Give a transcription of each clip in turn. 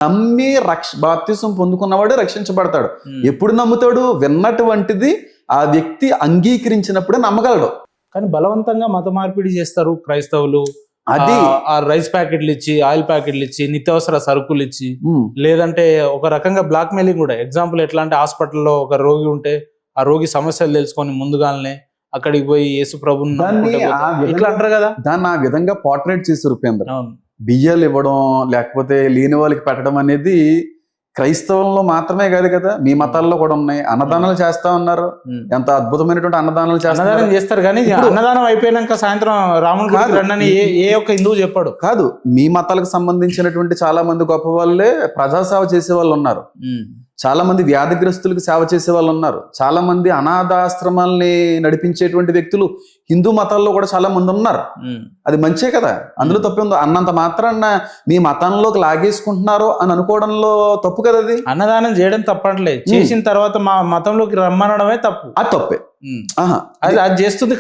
నమ్మి బాప్తిసం పొందుకున్నవాడు రక్షించబడతాడు. ఎప్పుడు నమ్ముతాడు? విన్నటువంటిది ఆ వ్యక్తి అంగీకరించినప్పుడే నమ్మగలడు. కానీ బలవంతంగా మత మార్పిడి చేస్తారు క్రైస్తవులు. అది ఆ రైస్ ప్యాకెట్లు ఇచ్చి, ఆయిల్ ప్యాకెట్లు ఇచ్చి, నిత్యావసర సరుకులు ఇచ్చి, లేదంటే ఒక రకంగా బ్లాక్ మెయిలింగ్ కూడా. ఎగ్జాంపుల్ ఎట్లా అంటే, హాస్పిటల్లో ఒక రోగి ఉంటే ఆ రోగి సమస్యలు తెలుసుకొని ముందుగానే అక్కడికి పోయి యేసు ప్రభుని ఇట్లా అంటారు కదా, దాన్ని ఆ విధంగా పోర్ట్రేట్ చేసి రూపేంద్ర. అవును. బియ్యాలు ఇవ్వడం లేకపోతే లేని వాళ్ళకి పెట్టడం అనేది క్రైస్తవంలో మాత్రమే కాదు కదా, మీ మతాల్లో కూడా ఉన్నాయి. అన్నదానాలు చేస్తా ఉన్నారు, ఎంత అద్భుతమైనటువంటి అన్నదానాలు చేస్తారు. కానీ అన్నదానం అయిపోయినాక సాయంత్రం రాముని రండి ఏ ఒక్క హిందువు చెప్పాడు కాదు. మీ మతాలకు సంబంధించినటువంటి చాలా మంది గొప్ప వాళ్ళే ప్రజాసేవ చేసే వాళ్ళు ఉన్నారు. చాలా మంది వ్యాధిగ్రస్తులకు సేవ చేసే వాళ్ళు ఉన్నారు. చాలా మంది అనాథాశ్రమాల్ని నడిపించేటువంటి వ్యక్తులు హిందూ మతాల్లో కూడా చాలా మంది ఉన్నారు. అది మంచే కదా, అందులో తప్పే ఉందో. అన్నంత మాత్రాన్న మీ మతంలోకి లాగేసుకుంటున్నారు అని అనుకోవడంలో తప్పు కదా. అది అన్నదానం చేయడం తప్పట్లేదు, చేసిన తర్వాత మా మతంలోకి రమ్మనడమే తప్పు. అది తప్పే. అది చేస్తుంది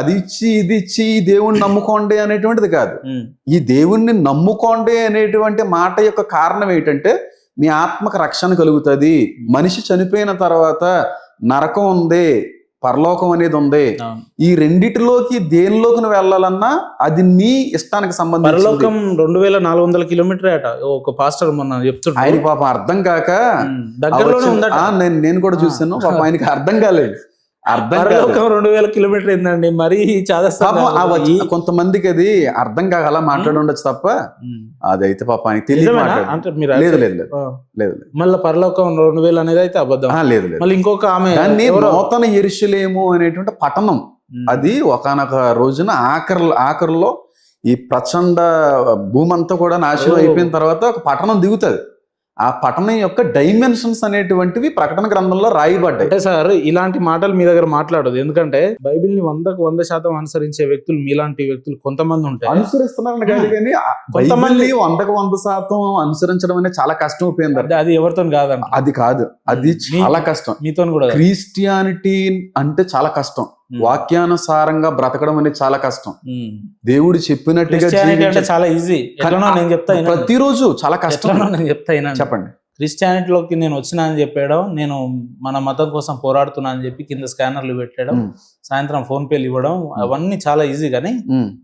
అది ఇచ్చి ఇది ఇచ్చి ఈ దేవుణ్ణి నమ్ముకోండి అనేటువంటిది కాదు. ఈ దేవుణ్ణి నమ్ముకోండి అనేటువంటి మాట యొక్క కారణం ఏంటంటే, మీ ఆత్మకు రక్షణ కలుగుతుంది. మనిషి చనిపోయిన తర్వాత నరకం ఉంది, పరలోకం అనేది ఉంది. ఈ రెండిటిలోకి దేనిలోకి వెళ్ళాలన్నా అది నీ ఇష్టానికి సంబంధించి. పరలోకం 2400 కిలోమీటర్ అట ఒక పాస్టర్ మొన్న చెప్తున్నాడు. ఆయన పాప అర్థం కాక నేను కూడా చూసాను. పాప ఆయనకి అర్థం కాలేదు. 2000 కిలోమీటర్ ఏందండి మరి. కొంతమందికి అది అర్థం కాక అలా మాట్లాడి ఉండొచ్చు తప్ప అదైతే పాప ఆయన తెలియదు. మళ్ళీ పరలోకం 2000 అనేది అయితే అబద్ధం. లేదు మళ్ళీ ఇంకొక ఆమె దాన్ని నూతన యెరూషలేము అనేటువంటి పట్టణం, అది ఒకానొక రోజున ఆఖరిలో ఈ ప్రచండ భూమి అంతా కూడా నాశనం అయిపోయిన తర్వాత ఒక పట్టణం దిగుతుంది. ఆ పట్టణం యొక్క డైమెన్షన్స్ అనేటువంటివి ప్రకటన గ్రంథంలో రాయబడ్డాయి. అంటే సార్, ఇలాంటి మాటలు మీ దగ్గర మాట్లాడదు. ఎందుకంటే బైబిల్ ని 100% అనుసరించే వ్యక్తులు, మీలాంటి వ్యక్తులు కొంతమంది ఉంటారు. అనుసరిస్తున్నారని కాదు, కానీ కొంతమంది 100% అనుసరించడం అనేది చాలా కష్టం అయిపోయింది. అది ఎవరితో కాదండి, అది కాదు, అది చాలా కష్టం. మీతో కూడా క్రిస్టియానిటీ అంటే చాలా కష్టం. వాక్యానుసారంగా బ్రతకడం అనేది చాలా కష్టం. దేవుడు చెప్పినట్టుగా చాలా ఈజీ. నేను చెప్తా ప్రతిరోజు చాలా కష్టం. నేను చెప్తా చెప్పండి. క్రిస్టియానిటీలోకి నేను వచ్చినా అని చెప్పాడు, నేను మన మతం కోసం పోరాడుతున్నా అని చెప్పి కింద స్కానర్లు పెట్టడం, సాయంత్రం ఫోన్ పేలు ఇవ్వడం, అవన్నీ చాలా ఈజీ. కానీ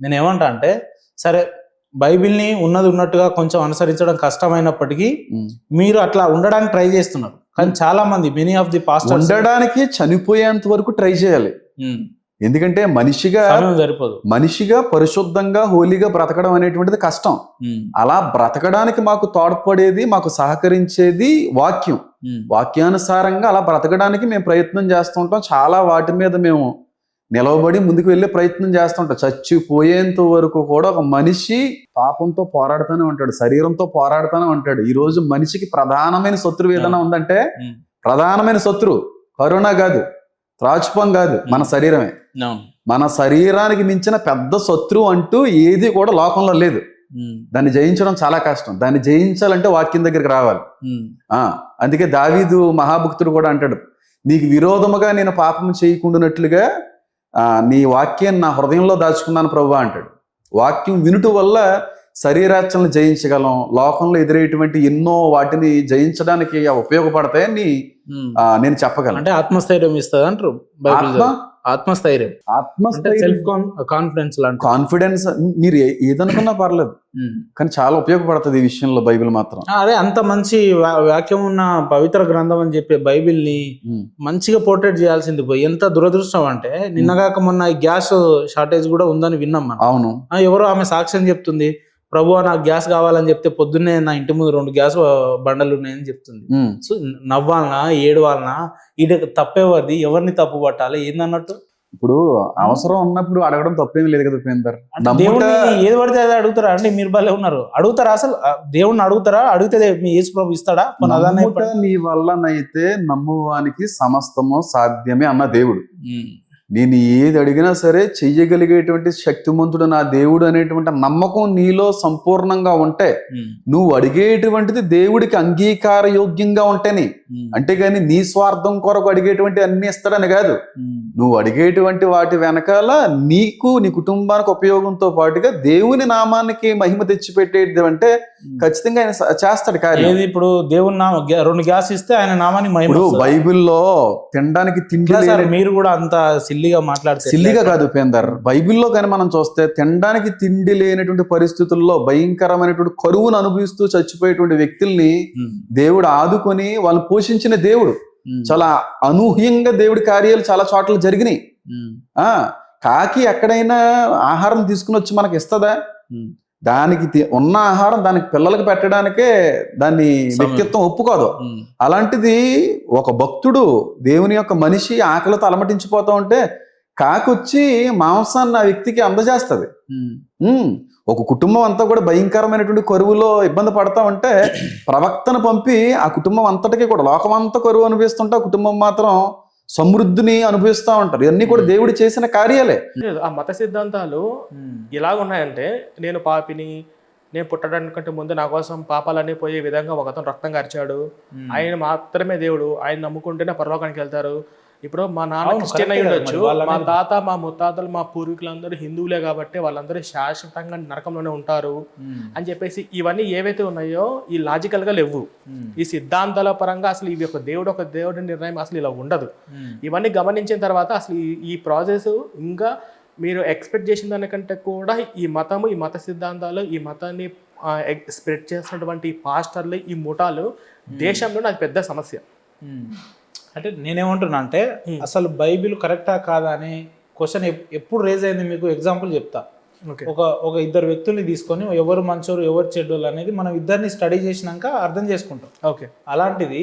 నేను ఏమంటా అంటే, సరే బైబిల్ని ఉన్నది ఉన్నట్టుగా కొంచెం అనుసరించడం కష్టమైనప్పటికీ మీరు అట్లా ఉండడానికి ట్రై చేస్తున్నారు. కానీ చాలా మంది, మెనీ ఆఫ్ ది పాస్టర్స్ ఉండడానికి చనిపోయేంత వరకు ట్రై చేయాలి. ఎందుకంటే మనిషిగా పరిశుద్ధంగా హోలీగా బ్రతకడం అనేటువంటిది కష్టం. అలా బ్రతకడానికి మాకు తోడ్పడేది, మాకు సహకరించేది వాక్యం. వాక్యానుసారంగా అలా బ్రతకడానికి మేము ప్రయత్నం చేస్తుంటాం. చాలా వాటి మీద మేము నిలవబడి ముందుకు వెళ్ళే ప్రయత్నం చేస్తుంటాం. చచ్చిపోయేంత వరకు కూడా ఒక మనిషి పాపంతో పోరాడుతూనే ఉంటాడు, శరీరంతో పోరాడుతూనే ఉంటాడు. ఈ రోజు మనిషికి ప్రధానమైన శత్రువు ఏదైనా ఉందంటే, ప్రధానమైన శత్రువు కరోనా కాదు, త్రాచుపం కాదు, మన శరీరమే. మన శరీరానికి మించిన పెద్ద శత్రువు అంటూ ఏది కూడా లోకంలో లేదు. దాన్ని జయించడం చాలా కష్టం. దాన్ని జయించాలంటే వాక్యం దగ్గరికి రావాలి. అందుకే దావీదు మహాభక్తుడు కూడా అంటాడు, నీకు విరోధముగా నేను పాపం చేయకుండానట్లుగా నీ వాక్యాన్ని నా హృదయంలో దాచుకున్నాను ప్రభువా అంటాడు. వాక్యం వినుట వల్ల శరీరాచలను జయించగలం. లోకంలో ఎదురయ్యేటువంటి ఎన్నో వాటిని జయించడానికి ఉపయోగపడతాయని నేను చెప్పగలను. అంటే ఆత్మస్థైర్యం ఇస్తుంది అంటారు. ఆత్మస్థైర్యం, సెల్ఫ్ కాన్ఫిడెన్స్. కాన్ఫిడెన్స్ మీరు ఏదనుకున్నా పర్లేదు, కానీ చాలా ఉపయోగపడుతుంది ఈ విషయంలో బైబిల్ మాత్రం. అదే అంత మంచి వాక్యం ఉన్న పవిత్ర గ్రంథం అని చెప్పే బైబిల్ ని మంచిగా పోర్ట్రేట్ చేయాల్సింది పోయి ఎంత దురదృష్టం అంటే, నిన్నగాక మొన్న గ్యాస్ షార్టేజ్ కూడా ఉందని విన్నాం మనం. అవును, ఎవరో ఆమె సాక్ష్యం చెప్తుంది, ప్రభు నాకు గ్యాస్ కావాలని చెప్తే పొద్దున్నే నా ఇంటి ముందు 2 గ్యాస్ బండలు ఉన్నాయని చెప్తుంది. సో నవ్వాలనా ఏడవాలనా, ఈడ తప్పేవారిది, ఎవరిని తప్పు పట్టాలి ఏందన్నట్టు. ఇప్పుడు అవసరం ఉన్నప్పుడు అడగడం తప్పేం లేదు కదా ఉపేందర్. దేవుడిని ఏది పడితే అదే అడుగుతారా అండి? మీరు భలే ఉన్నారు. అడుగుతారా అసలు? దేవుడిని అడుగుతారా? అడిగితే మీ యేసు ప్రభు ఇస్తాడా? నీ వల్లనైతే నమ్మువానికి సమస్తము సాధ్యమే అన్న దేవుడు. నేను ఏది అడిగినా సరే చెయ్యగలిగేటువంటి శక్తిమంతుడు నా దేవుడు అనేటువంటి నమ్మకం నీలో సంపూర్ణంగా ఉంటే నువ్వు అడిగేటువంటిది దేవుడికి అంగీకార యోగ్యంగా ఉంటేనే, అంతేగాని నీ స్వార్థం కొరకు అడిగేటువంటి అన్ని ఇస్తాడని కాదు. నువ్వు అడిగేటువంటి వాటి వెనకాల నీకు నీ కుటుంబానికి ఉపయోగంతో పాటుగా దేవుని నామానికి మహిమ తెచ్చిపెట్టేది అంటే ఖచ్చితంగా ఆయన చేస్తాడు కార్యం. ఇప్పుడు దేవుని నామ 2 గ్యాస్ ఇస్తే ఆయన నామానికి మహిమ. ఇప్పుడు బైబిల్లో తినడానికి తిండి, మీరు కూడా అంత సిల్లిగా మాట్లాడితే సిల్లిగా కాదు ఉపేందర్, బైబిల్లో కానీ మనం చూస్తే తినడానికి తిండి లేనటువంటి పరిస్థితుల్లో భయంకరమైనటువంటి కరువును అనుభవిస్తూ చచ్చిపోయేటువంటి వ్యక్తుల్ని దేవుడు ఆదుకొని వాళ్ళు పోషించిన దేవుడు. చాలా అనూహ్యంగా దేవుడి కార్యాలు చాలా చోట్ల జరిగినాయి. కాకి ఎక్కడైనా ఆహారం తీసుకుని వచ్చి మనకి ఇస్తుందా? దానికి ఉన్న ఆహారం దానికి పిల్లలకు పెట్టడానికే దాన్ని వ్యక్తిత్వం ఒప్పుకోదు. అలాంటిది ఒక భక్తుడు దేవుని యొక్క మనిషి ఆకలితో అలమటించిపోతా ఉంటే కాకొచ్చి మాంసాన్ని ఆ వ్యక్తికి అందజేస్తుంది. ఒక కుటుంబం అంతా కూడా భయంకరమైనటువంటి కరువులో ఇబ్బంది పడతా ఉంటే ప్రవక్తను పంపి ఆ కుటుంబం అంతటికీ కూడా, లోకమంతా కరువు అనుభవిస్తుంటే ఆ కుటుంబం మాత్రం సమృద్ధిని అనుభవిస్తూ ఉంటారు. ఇవన్నీ కూడా దేవుడు చేసిన కార్యాలే. ఆ మత సిద్ధాంతాలు ఎలాగ ఉన్నాయంటే, నేను పాపిని, నేను పుట్టడానికంటే ముందు నా కోసం పాపాలన్నీ పోయే విధంగా ఒకతను రక్తం కార్చాడు, ఆయన మాత్రమే దేవుడు, ఆయన నమ్ముకుంటేనే పరలోకానికి వెళ్తారు. ఇప్పుడు మా నాన్న క్రిస్టియన్ అయి ఉండొచ్చు, మా తాత మా ముత్తాతలు మా పూర్వీకులందరూ హిందువులే కాబట్టి వాళ్ళందరూ శాశ్వతంగా నరకంలోనే ఉంటారు అని చెప్పేసి ఇవన్నీ ఏవైతే ఉన్నాయో ఈ లాజికల్ గా లేవు. ఈ సిద్ధాంతాల పరంగా అసలు ఇవి ఒక దేవుడి నిర్ణయం అసలు ఇలా ఉండదు. ఇవన్నీ గమనించిన తర్వాత అసలు ఈ ప్రాసెస్ ఇంకా మీరు ఎక్స్పెక్ట్ చేసిన దానికంటే కూడా ఈ మతము, ఈ మత సిద్ధాంతాలు, ఈ మతాన్ని స్ప్రెడ్ చేసినటువంటి పాస్టర్లు, ఈ ముఠాలు దేశంలో నాకు పెద్ద సమస్య. అంటే నేనేమంటున్నా అంటే అసలు బైబిల్ కరెక్టా కాదా అనే క్వశ్చన్ ఎప్పుడు రేజ్ అయింది మీకు ఎగ్జాంపుల్ చెప్తా. ఒక 2 వ్యక్తుల్ని తీసుకొని ఎవరు మంచోరు ఎవరు చెడ్డోళ్ళు అనేది మనం ఇద్దరిని స్టడీ చేసినాక అర్థం చేసుకుంటాం. ఓకే, అలాంటిది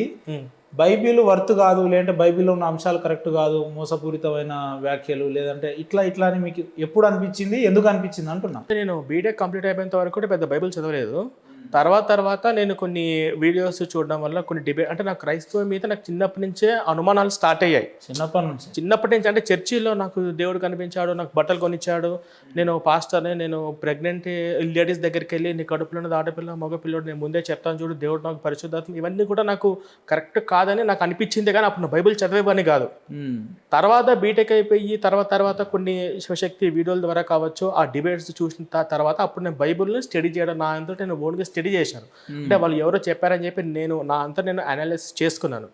బైబిల్ వర్త్ కాదు, లేదంటే బైబిల్లో ఉన్న అంశాలు కరెక్ట్ కాదు, మోసపూరితమైన వ్యాఖ్యలు, లేదంటే ఇట్లా అని మీకు ఎప్పుడు అనిపించింది, ఎందుకు అనిపించింది అంటున్నా. నేను బీటెక్ కంప్లీట్ అయిపోయేంత వరకు కూడా పెద్ద బైబిల్ చదవలేదు. తర్వాత నేను కొన్ని వీడియోస్ చూడడం వల్ల కొన్ని డిబేట్, అంటే నాకు క్రైస్తవం మీద నాకు చిన్నప్పటి నుంచే అనుమానాలు స్టార్ట్ అయ్యాయి. చిన్నప్పటి నుంచి అంటే చర్చిలో నాకు దేవుడు కనిపించాడు, నాకు బట్టలు కొనిచ్చాడు, నేను పాస్టర్ని, నేను ప్రెగ్నెంట్ లేడీస్ దగ్గరికి వెళ్ళి నీ కడుపులో ఉన్నది ఆడపిల్ల మగ పిల్లడు నేను ముందే చెప్తాను చూడు, దేవుడు నాకు పరిశుద్ధాత్మ, ఇవన్నీ కూడా నాకు కరెక్ట్ కాదని నాకు అనిపించింది. కానీ అప్పుడు బైబిల్ చదివేవని కాదు. తర్వాత బీటెక్ అయిపోయి తర్వాత కొన్ని శివశక్తి వీడియోల ద్వారా కావచ్చు, ఆ డిబేట్స్ చూసిన తర్వాత అప్పుడు నేను బైబిల్ని స్టడీ చేయడం, నా అంతా నేను ఓన్గా స్టడీ చేశాను. అంటే వాళ్ళు ఎవరో చెప్పారని చెప్పి నేను నా అంతా నేను అనాలిసిస్ చేసుకున్నాను.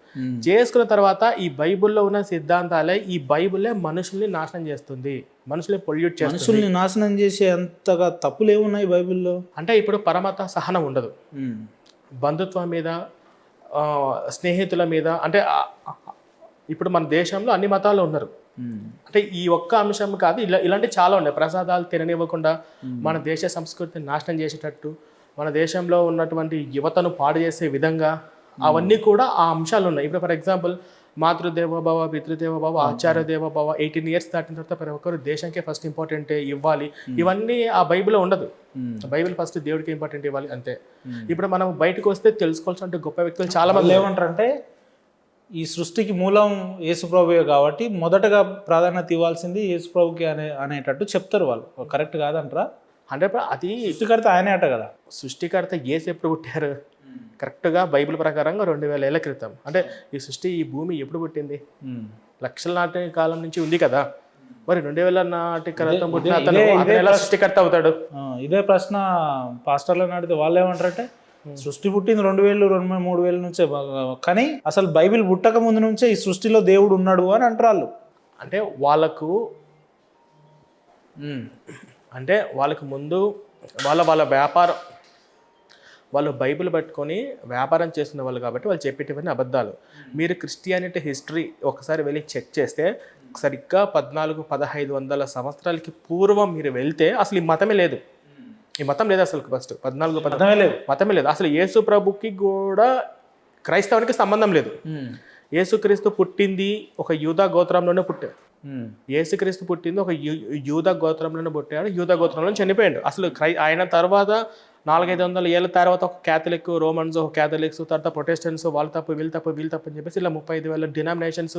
చేసుకున్న తర్వాత ఈ బైబిల్లో ఉన్న సిద్ధాంతాలే, ఈ బైబిలే మనుషుల్ని నాశనం చేస్తుంది, మనుషుల్ని పొల్యూట్ చేస్తుంది. మనుషుల్ని నాశనం చేసే అంతగా తప్పులు ఏమున్నాయి బైబిల్లో? అంటే ఇప్పుడు పరమత సహనం ఉండదు, బంధుత్వం మీద, స్నేహితుల మీద. అంటే ఇప్పుడు మన దేశంలో అన్ని మతాలు ఉన్నారు. అంటే ఈ ఒక్క అంశం కాదు, ఇలాంటి చాలా ఉన్నాయి. ప్రసాదాలు తిననివ్వకుండా మన దేశ సంస్కృతిని నాశనం చేసేటట్టు, మన దేశంలో ఉన్నటువంటి యువతను పాడు చేసే విధంగా అవన్నీ కూడా ఆ అంశాలు ఉన్నాయి. ఇప్పుడు ఫర్ ఎగ్జాంపుల్ మాతృదేవోభవ, పితృదేవోభవ, ఆచార్య దేవోభవ, 18 years దాటిన తర్వాత ప్రతి ఒక్కరు దేశానికే ఫస్ట్ ఇంపార్టెంట్ ఇవ్వాలి, ఇవన్నీ ఆ బైబిల్లో ఉండదు. బైబిల్ ఫస్ట్ దేవుడికి ఇంపార్టెంట్ ఇవ్వాలి అంతే. ఇప్పుడు మనం బయటకు వస్తే తెలుసుకోవాల్సిన గొప్ప వ్యక్తులు చాలా మంది ఏమంటారంటే ఈ సృష్టికి మూలం యేసుప్రభువే కాబట్టి మొదటగా ప్రాధాన్యత ఇవ్వాల్సింది యేసుప్రభుకి అనేటట్టు చెప్తారు వాళ్ళు. కరెక్ట్ కాదంటారా? 100%. అది సృష్టికర్త ఆయనే అట కదా. సృష్టికర్త యేసు ఎప్పుడు పుట్టారు? కరెక్ట్గా బైబిల్ ప్రకారంగా 2000 ఏళ్ల క్రితం. అంటే ఈ సృష్టి, ఈ భూమి ఎప్పుడు పుట్టింది? లక్షల నాటి కాలం నుంచి ఉంది కదా. మరి 2000 నాటి క్రితం పుట్టిన అతను ఎలా సృష్టికర్త అవుతాడు? ఇదే ప్రశ్న పాస్టర్లను అడిగితే వాళ్ళు ఏమంటారంటే సృష్టి పుట్టింది 2000, 3000 నుంచే, కానీ అసలు బైబిల్ పుట్టక ముందు నుంచే ఈ సృష్టిలో దేవుడు ఉన్నాడు అని అంటారు వాళ్ళు. అంటే వాళ్ళకు ముందు వాళ్ళ వ్యాపారం, వాళ్ళు బైబిల్ పట్టుకొని వ్యాపారం చేస్తున్న వాళ్ళు కాబట్టి వాళ్ళు చెప్పేటివన్నీ అబద్ధాలు. మీరు క్రిస్టియానిటీ హిస్టరీ ఒకసారి వెళ్ళి చెక్ చేస్తే సరిగ్గా 1400-1500 సంవత్సరాలకి పూర్వం మీరు వెళ్తే అసలు ఈ మతమే లేదు. ఈ మతం లేదు అసలు. ఫస్ట్ 1400 మతమే లేదు అసలు. యేసు ప్రభుకి కూడా క్రైస్తవానికి సంబంధం లేదు. యేసుక్రీస్తు పుట్టింది ఒక యూదా గోత్రంలోనే పుట్టాడు. యేసుక్రీస్తు పుట్టింది ఒక యూదా గోత్రంలోనే పుట్టాడు, యూదా గోత్రంలో చనిపోయాడు. అసలు ఆయన తర్వాత 400-500 ఏళ్ళ తర్వాత ఒక క్యాథలిక్, రోమన్స్, ఒక క్యాథలిక్స్, తర్వాత ప్రొటెస్టెంట్స్, వాళ్ళు తప్పు వీళ్ళు తప్పు వీళ్ళు తప్పు అని చెప్పేసి ఇలా 35,000 డినామినేషన్స్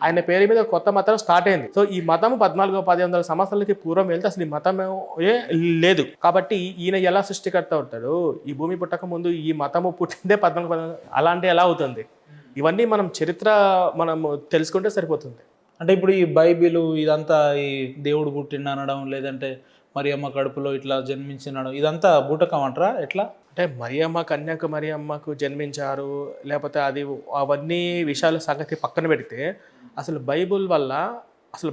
ఆయన పేరు మీద కొత్త మతం స్టార్ట్ అయింది. సో ఈ మతం 1400-1500 సంవత్సరాలకి పూర్వం వెళ్తే అసలు ఈ మతం లేదు. కాబట్టి ఈయన ఎలా సృష్టికర్త అవుతాడు? ఈ భూమి పుట్టక ముందు ఈ మతము పుట్టిందే 1400, అలాంటి ఎలా అవుతుంది? ఇవన్నీ మనం చరిత్ర మనం తెలుసుకుంటే సరిపోతుంది. అంటే ఇప్పుడు ఈ బైబిల్ ఇదంతా ఈ దేవుడు పుట్టిండు అనడం, లేదంటే మరియమ్మ కడుపులో ఇట్లా జన్మించినడం, ఇదంతా బూటకం అంటారా ఎట్లా? అంటే మరియమ్మకు జన్మించారు, లేకపోతే అది అవన్నీ విషయాల సంగతి పక్కన పెడితే అసలు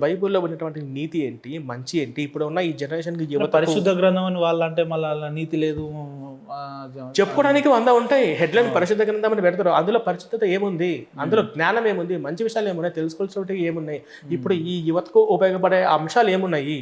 బైబుల్లో ఉన్నటువంటి నీతి ఏంటి, మంచి ఏంటి, ఇప్పుడు ఉన్న ఈ జనరేషన్కి యువత పరిశుద్ధ గ్రంథం అని వాళ్ళు అంటే మళ్ళీ అలా నీతి లేదు చెప్పుకోవడానికి 100 ఉంటాయి. హెడ్లైన్ పరిశుద్ధ గ్రంథం అని పెడతారు. అందులో పరిశుద్ధత ఏముంది, అందులో జ్ఞానం ఏముంది, మంచి విషయాలు ఏమున్నాయి, తెలుసుకోవాల్సినవి ఏమున్నాయి, ఇప్పుడు ఈ యువతకు ఉపయోగపడే అంశాలు ఏమున్నాయి?